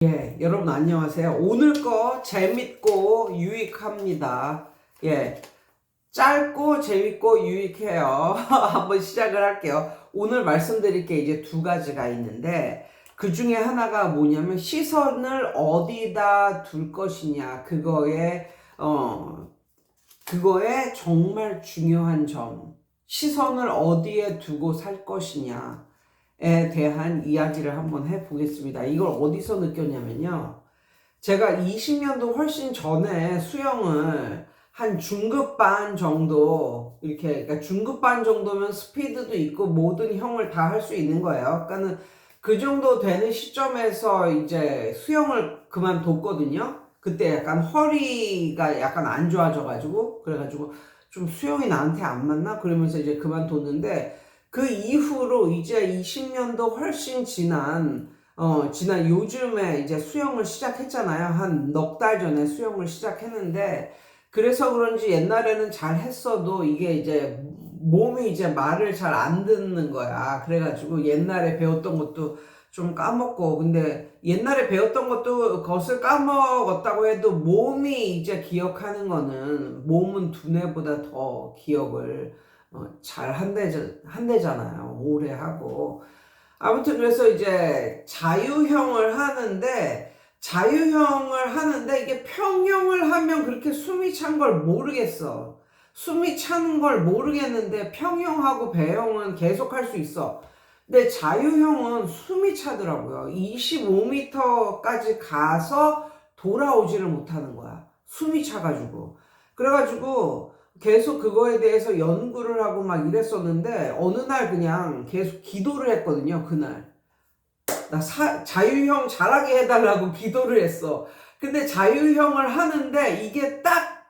예, 여러분 안녕하세요. 오늘 거 재밌고 유익합니다. 예, 짧고 재밌고 유익해요. 한번 시작을 할게요. 오늘 말씀드릴 게 이제 두 가지가 있는데 그 중에 하나가 뭐냐면 시선을 어디다 둘 것이냐 그거에 정말 중요한 점, 시선을 어디에 두고 살 것이냐 에 대한 이야기를 한번 해보겠습니다. 이걸 어디서 느꼈냐면요. 제가 20년도 훨씬 전에 수영을 한 중급반 정도, 그러니까 중급반 정도면 스피드도 있고 모든 형을 다 할 수 있는 거예요. 그러니까는 그 정도 되는 시점에서 이제 수영을 그만뒀거든요. 그때 약간 허리가 약간 안 좋아져가지고, 그래가지고 좀 수영이 나한테 안 맞나? 그러면서 이제 그만뒀는데, 그 이후로 이제 20년도 훨씬 지난 요즘에 이제 수영을 시작했잖아요. 한 넉 달 전에 수영을 시작했는데, 그래서 그런지 옛날에는 잘 했어도 이게 이제 몸이 이제 말을 잘 안 듣는 거야. 그래가지고 옛날에 배웠던 것도 좀 까먹고, 근데 옛날에 배웠던 것을 까먹었다고 해도 몸이 이제 기억하는 거는 몸은 두뇌보다 더 기억을 잘 한대잖아요. 오래 하고. 아무튼 그래서 이제 자유형을 하는데 이게 평형을 하면 그렇게 숨이 찬 걸 모르겠어. 숨이 차는 걸 모르겠는데 평형하고 배형은 계속 할 수 있어. 근데 자유형은 숨이 차더라고요. 25m까지 가서 돌아오지를 못하는 거야. 숨이 차가지고. 그래가지고 계속 그거에 대해서 연구를 하고 막 이랬었는데 어느 날 그냥 계속 기도를 했거든요. 그날 나 자유형 잘하게 해달라고 기도를 했어. 근데 자유형을 하는데 이게 딱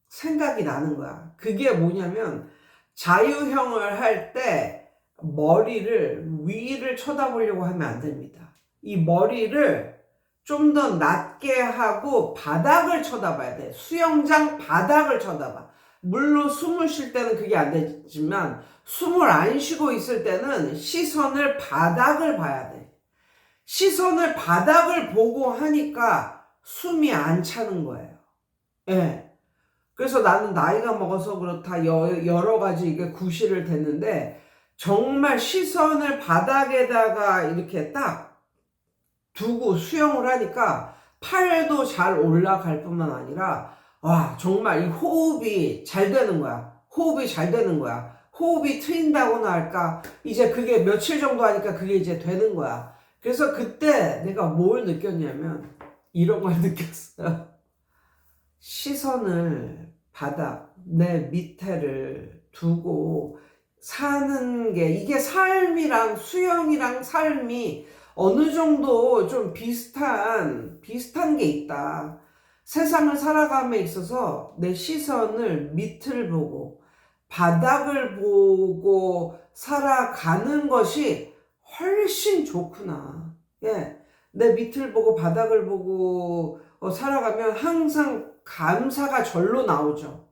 생각이 나는 거야. 그게 뭐냐면 자유형을 할 때 머리를 위를 쳐다보려고 하면 안 됩니다. 이 머리를 좀 더 낮게 하고 바닥을 쳐다봐야 돼. 수영장 바닥을 쳐다봐. 물론 숨을 쉴 때는 그게 안 되지만 숨을 안 쉬고 있을 때는 시선을 바닥을 봐야 돼. 시선을 바닥을 보고 하니까 숨이 안 차는 거예요. 예. 그래서 나는 나이가 먹어서 그렇다 여러 가지 이게 구실을 됐는데 정말 시선을 바닥에다가 이렇게 딱 두고 수영을 하니까 팔도 잘 올라갈 뿐만 아니라 와 정말 이 호흡이 잘 되는 거야. 호흡이 잘 되는 거야. 호흡이 트인다고나 할까 이제 그게 며칠 정도 하니까 그게 이제 되는 거야. 그래서 그때 내가 뭘 느꼈냐면 이런 걸 느꼈어요. 시선을 바닥 내 밑에를 두고 사는 게 이게 삶이랑 수영이랑 삶이 어느 정도 좀 비슷한 게 있다. 세상을 살아감에 있어서 내 시선을 밑을 보고 바닥을 보고 살아가는 것이 훨씬 좋구나. 예. 내 밑을 보고 바닥을 보고 살아가면 항상 감사가 절로 나오죠.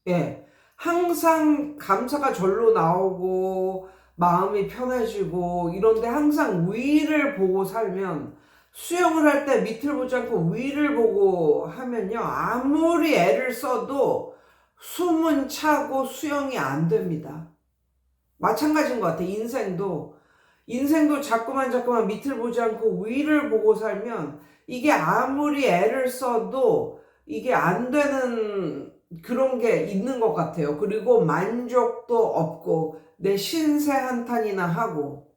예. 항상 감사가 절로 나오고 마음이 편해지고 이런데 항상 위를 보고 살면 수영을 할 때 밑을 보지 않고 위를 보고 하면요. 아무리 애를 써도 숨은 차고 수영이 안 됩니다. 마찬가지인 것 같아. 인생도 자꾸만 밑을 보지 않고 위를 보고 살면 이게 아무리 애를 써도 이게 안 되는 그런 게 있는 것 같아요. 그리고 만족도 없고 내 신세 한탄이나 하고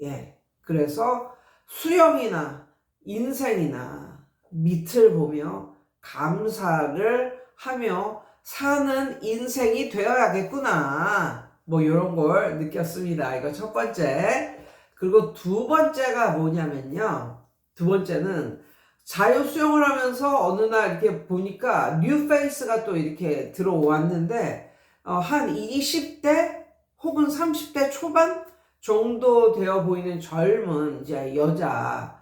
예. 그래서 수영이나 인생이나 밑을 보며 감사를 하며 사는 인생이 되어야겠구나. 뭐 이런 걸 느꼈습니다. 이거 첫 번째. 그리고 두 번째가 뭐냐면요. 두 번째는 자유 수영을 하면서 어느 날 이렇게 보니까 뉴 페이스가 또 이렇게 들어왔는데 한 20대 혹은 30대 초반 정도 되어 보이는 젊은 이제 여자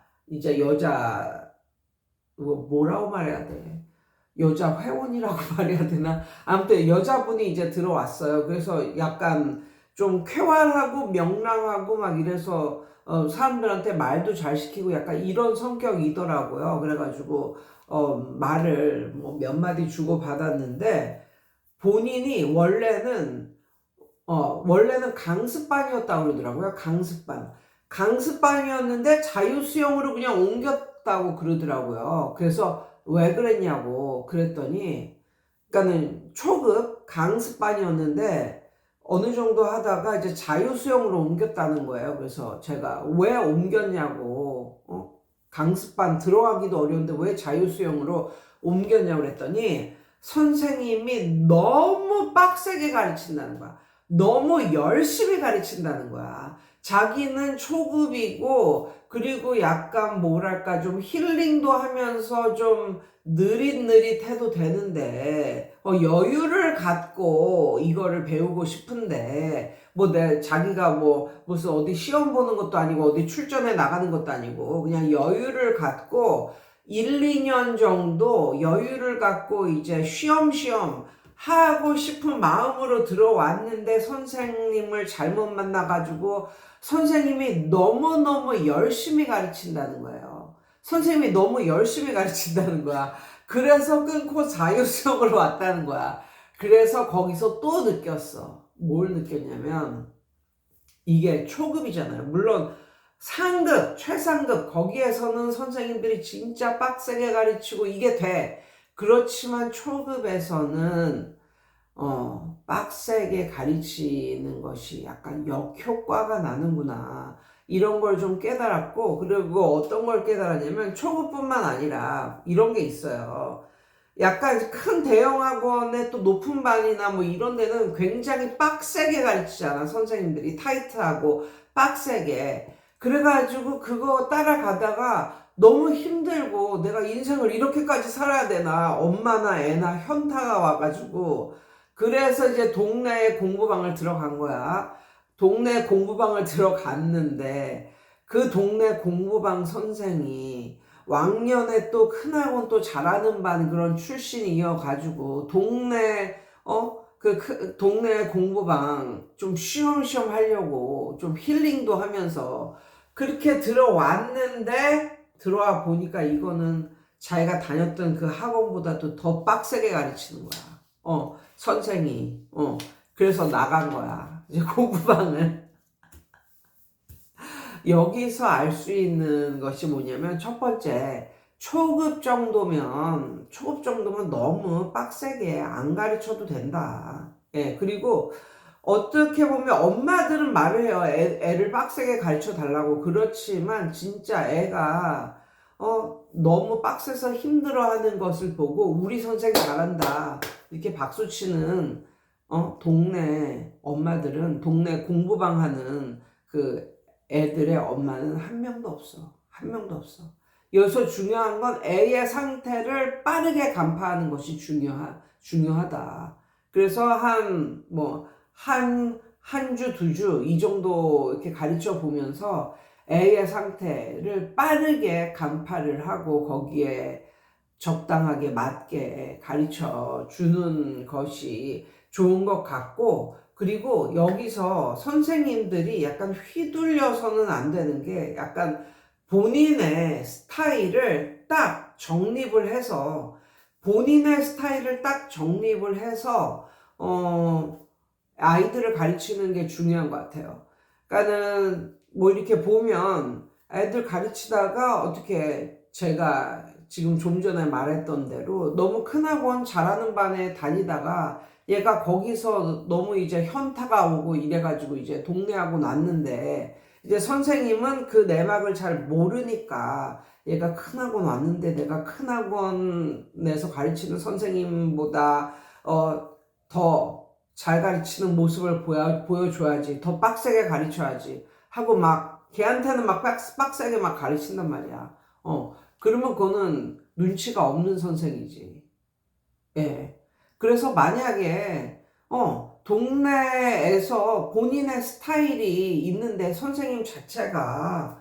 뭐라고 말해야 돼? 여자 회원이라고 말해야 되나? 아무튼 여자분이 이제 들어왔어요. 그래서 약간 좀 쾌활하고 명랑하고 막 이래서 사람들한테 말도 잘 시키고 약간 이런 성격이더라고요. 그래가지고 말을 뭐 몇 마디 주고 받았는데 본인이 원래는 강습반이었다고 그러더라고요. 강습반이었는데 자유수영으로 그냥 옮겼다고 그러더라고요. 그래서 왜 그랬냐고 그랬더니, 그러니까는 초급 강습반이었는데 어느 정도 하다가 이제 자유수영으로 옮겼다는 거예요. 그래서 제가 왜 옮겼냐고, 강습반 들어가기도 어려운데 왜 자유수영으로 옮겼냐고 그랬더니 선생님이 너무 빡세게 가르친다는 거야. 너무 열심히 가르친다는 거야. 자기는 초급이고, 그리고 약간 뭐랄까 좀 힐링도 하면서 좀 느릿느릿해도 되는데, 여유를 갖고 이거를 배우고 싶은데, 자기가 무슨 어디 시험 보는 것도 아니고, 어디 출전에 나가는 것도 아니고, 그냥 여유를 갖고 1, 2년 정도 여유를 갖고 이제 쉬엄쉬엄 하고 싶은 마음으로 들어왔는데 선생님을 잘못 만나가지고 선생님이 너무너무 열심히 가르친다는 거예요. 선생님이 너무 열심히 가르친다는 거야. 그래서 끊고 자유수영으로 왔다는 거야. 그래서 거기서 또 느꼈어. 뭘 느꼈냐면 이게 초급이잖아요. 물론 상급, 최상급 거기에서는 선생님들이 진짜 빡세게 가르치고 이게 돼. 그렇지만 초급에서는 빡세게 가르치는 것이 약간 역효과가 나는구나. 이런 걸 좀 깨달았고, 그리고 어떤 걸 깨달았냐면 초급뿐만 아니라 이런 게 있어요. 약간 큰 대형 학원의 또 높은 반이나 뭐 이런 데는 굉장히 빡세게 가르치잖아. 선생님들이 타이트하고 빡세게. 그래가지고 그거 따라가다가 너무 힘들고 내가 인생을 이렇게까지 살아야 되나. 엄마나 애나 현타가 와가지고 그래서 이제 동네에 공부방을 들어간 거야. 동네 공부방을 들어갔는데 그 동네 공부방 선생이 왕년에 또 큰학원 또 잘하는 반 그런 출신이어가지고 동네 공부방 좀 쉬엄쉬엄 하려고 좀 힐링도 하면서 그렇게 들어와 보니까 이거는 자기가 다녔던 그 학원보다도 더 빡세게 가르치는 거야. 선생이. 그래서 나간 거야. 이제 공부방을. 여기서 알 수 있는 것이 뭐냐면 첫 번째, 초급 정도면 너무 빡세게 안 가르쳐도 된다. 예, 그리고 어떻게 보면 엄마들은 말을 해요. 애를 빡세게 가르쳐 달라고. 그렇지만 진짜 애가 너무 빡세서 힘들어하는 것을 보고 우리 선생 잘한다 이렇게 박수치는 동네 엄마들은, 동네 공부방 하는 그 애들의 엄마는 한 명도 없어. 한 명도 없어. 여기서 중요한 건 애의 상태를 빠르게 간파하는 것이 중요하다. 그래서 한 주, 두 주, 이 정도 이렇게 가르쳐 보면서 애의 상태를 빠르게 간파를 하고 거기에 적당하게 맞게 가르쳐 주는 것이 좋은 것 같고, 그리고 여기서 선생님들이 약간 휘둘려서는 안 되는 게 약간 본인의 스타일을 딱 정립을 해서 아이들을 가르치는 게 중요한 것 같아요. 그러니까는 뭐 이렇게 보면 애들 가르치다가 어떻게 제가 지금 좀 전에 말했던 대로 너무 큰 학원 잘하는 반에 다니다가 얘가 거기서 너무 이제 현타가 오고 이래가지고 이제 동네 학원 왔는데 이제 선생님은 그 내막을 잘 모르니까 얘가 큰 학원 왔는데 내가 큰 학원에서 가르치는 선생님보다 더 잘 가르치는 모습을 보여줘야지, 더 빡세게 가르쳐야지 하고 막 걔한테는 막 빡세게 막 가르친단 말이야. 그러면 그거는 눈치가 없는 선생이지. 예. 그래서 만약에 동네에서 본인의 스타일이 있는데 선생님 자체가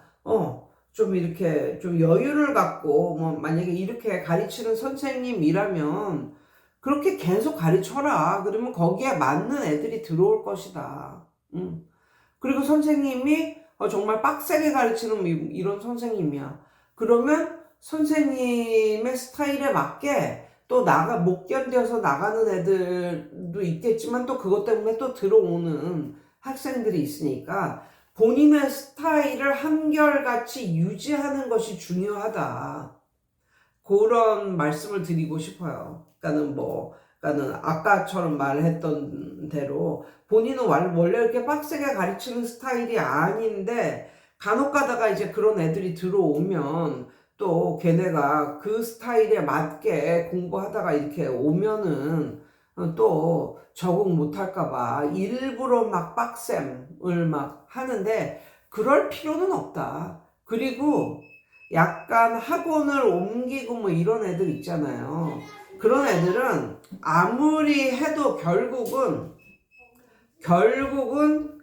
좀 이렇게 좀 여유를 갖고 만약에 이렇게 가르치는 선생님이라면 그렇게 계속 가르쳐라. 그러면 거기에 맞는 애들이 들어올 것이다. 그리고 선생님이 정말 빡세게 가르치는 이런 선생님이야. 그러면 선생님의 스타일에 맞게 또 못 견뎌서 나가는 애들도 있겠지만 또 그것 때문에 또 들어오는 학생들이 있으니까 본인의 스타일을 한결같이 유지하는 것이 중요하다. 그런 말씀을 드리고 싶어요. 그러니까는 아까처럼 말했던 대로 본인은 원래 이렇게 빡세게 가르치는 스타일이 아닌데 간혹 가다가 이제 그런 애들이 들어오면 또 걔네가 그 스타일에 맞게 공부하다가 이렇게 오면은 또 적응 못할까봐 일부러 막 빡셈을 막 하는데 그럴 필요는 없다. 그리고 약간 학원을 옮기고 뭐 이런 애들 있잖아요. 그런 애들은 아무리 해도 결국은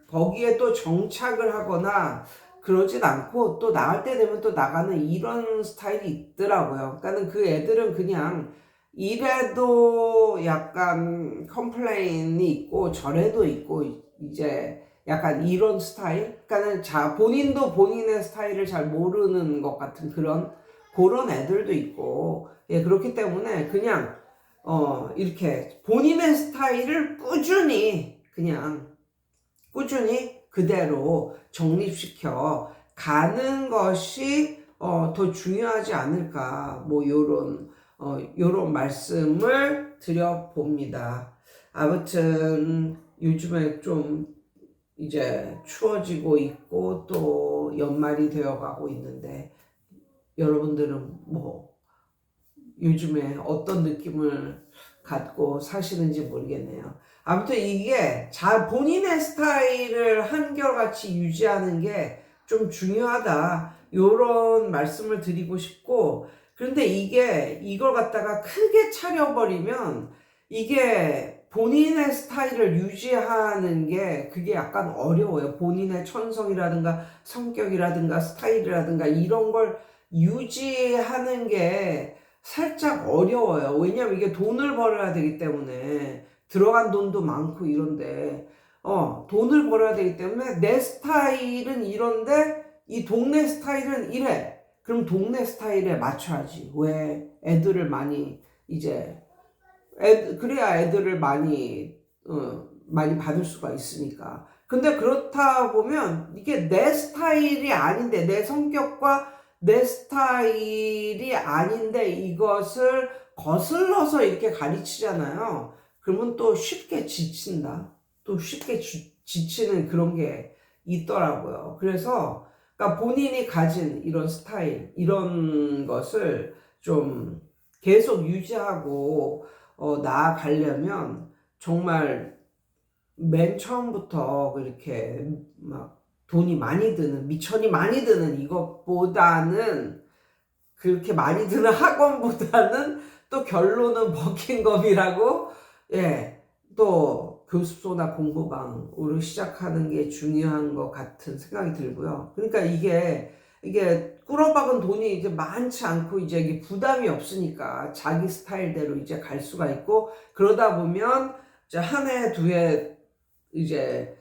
거기에 또 정착을 하거나 그러진 않고 또 나갈 때 되면 또 나가는 이런 스타일이 있더라고요. 그러니까는 그 애들은 그냥 이래도 약간 컴플레인이 있고 저래도 있고 이제 약간 이런 스타일? 그러니까는 본인도 본인의 스타일을 잘 모르는 것 같은 그런 애들도 있고, 예, 그렇기 때문에 그냥, 이렇게 본인의 스타일을 꾸준히 그대로 정립시켜 가는 것이, 더 중요하지 않을까, 뭐, 요런 말씀을 드려봅니다. 아무튼, 요즘에 좀 이제 추워지고 있고 또 연말이 되어 가고 있는데 여러분들은 뭐 요즘에 어떤 느낌을 갖고 사시는지 모르겠네요. 아무튼 이게 본인의 스타일을 한결같이 유지하는 게 좀 중요하다. 요런 말씀을 드리고 싶고, 그런데 이걸 갖다가 크게 차려버리면 이게 본인의 스타일을 유지하는 게 그게 약간 어려워요. 본인의 천성이라든가 성격이라든가 스타일이라든가 이런 걸 유지하는 게 살짝 어려워요. 왜냐면 이게 돈을 벌어야 되기 때문에 들어간 돈도 많고 이런데 돈을 벌어야 되기 때문에 내 스타일은 이런데 이 동네 스타일은 이래. 그럼 동네 스타일에 맞춰야지. 왜? 애들을 많이 이제 그래야 애들을 많이 받을 수가 있으니까. 근데 그렇다 보면 이게 내 스타일이 아닌데, 내 성격과 내 스타일이 아닌데 이것을 거슬러서 이렇게 가르치잖아요. 그러면 또 쉽게 지친다. 또 쉽게 지치는 그런 게 있더라고요. 그러니까 본인이 가진 이런 스타일, 이런 것을 좀 계속 유지하고 나아가려면 정말 맨 처음부터 그렇게 막 돈이 많이 드는, 미천이 많이 드는 이것보다는 그렇게 많이 드는 학원보다는 또 결론은 버킹검이라고, 예, 또 교습소나 공부방으로 시작하는 게 중요한 것 같은 생각이 들고요. 그러니까 이게 꾸러박은 돈이 이제 많지 않고 이제 이게 부담이 없으니까 자기 스타일대로 이제 갈 수가 있고, 그러다 보면 이제 한 해, 두 해 이제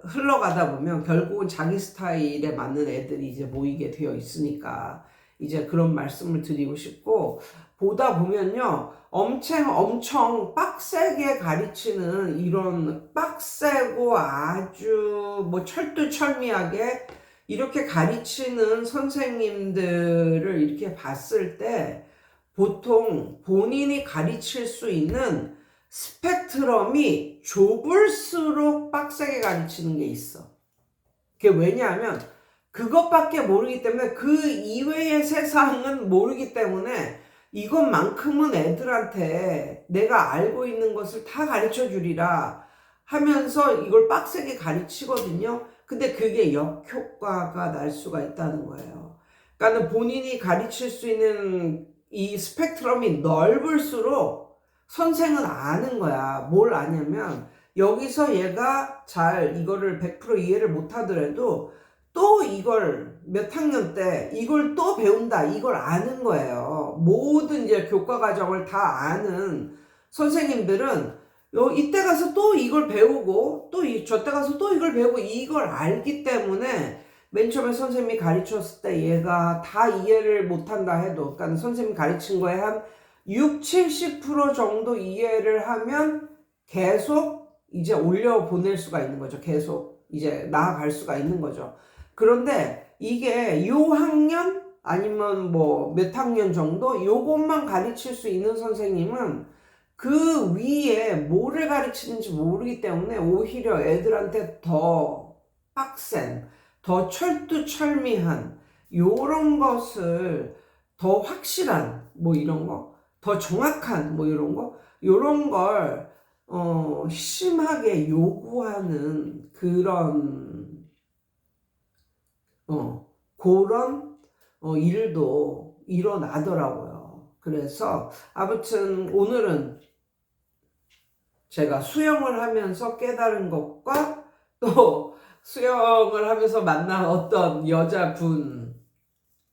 흘러가다 보면 결국은 자기 스타일에 맞는 애들이 이제 모이게 되어 있으니까 이제 그런 말씀을 드리고 싶고, 보다 보면요 엄청 빡세게 가르치는 이런 빡세고 아주 뭐 철두철미하게 이렇게 가르치는 선생님들을 이렇게 봤을 때 보통 본인이 가르칠 수 있는 스펙트럼이 좁을수록 빡세게 가르치는 게 있어. 그게 왜냐하면 그것밖에 모르기 때문에, 그 이외의 세상은 모르기 때문에 이것만큼은 애들한테 내가 알고 있는 것을 다 가르쳐 주리라 하면서 이걸 빡세게 가르치거든요. 근데 그게 역효과가 날 수가 있다는 거예요. 그러니까 본인이 가르칠 수 있는 이 스펙트럼이 넓을수록 선생은 아는 거야. 뭘 아냐면 여기서 얘가 잘 이거를 100% 이해를 못하더라도 또 이걸 몇 학년 때 이걸 또 배운다, 이걸 아는 거예요. 모든 이제 교과 과정을 다 아는 선생님들은 이때 가서 또 이걸 배우고 또 저때 가서 또 이걸 배우고 이걸 알기 때문에 맨 처음에 선생님이 가르쳤을 때 얘가 다 이해를 못한다 해도, 그러니까 선생님이 가르친 거에 한 6, 70% 정도 이해를 하면 계속 이제 올려 보낼 수가 있는 거죠. 계속 이제 나아갈 수가 있는 거죠. 그런데 이게 요 학년 아니면 뭐 몇 학년 정도 요것만 가르칠 수 있는 선생님은 그 위에 뭐를 가르치는지 모르기 때문에 오히려 애들한테 더 빡센, 더 철두철미한 요런 것을, 더 확실한 뭐 이런 거, 더 정확한 뭐 이런 거, 요런 걸 심하게 요구하는 그런 일도 일어나더라고요. 그래서 아무튼 오늘은 제가 수영을 하면서 깨달은 것과 또 수영을 하면서 만난 어떤 여자분의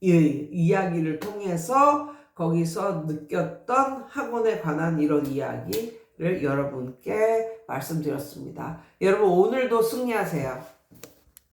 이야기를 통해서 거기서 느꼈던 학원에 관한 이런 이야기를 여러분께 말씀드렸습니다. 여러분 오늘도 승리하세요.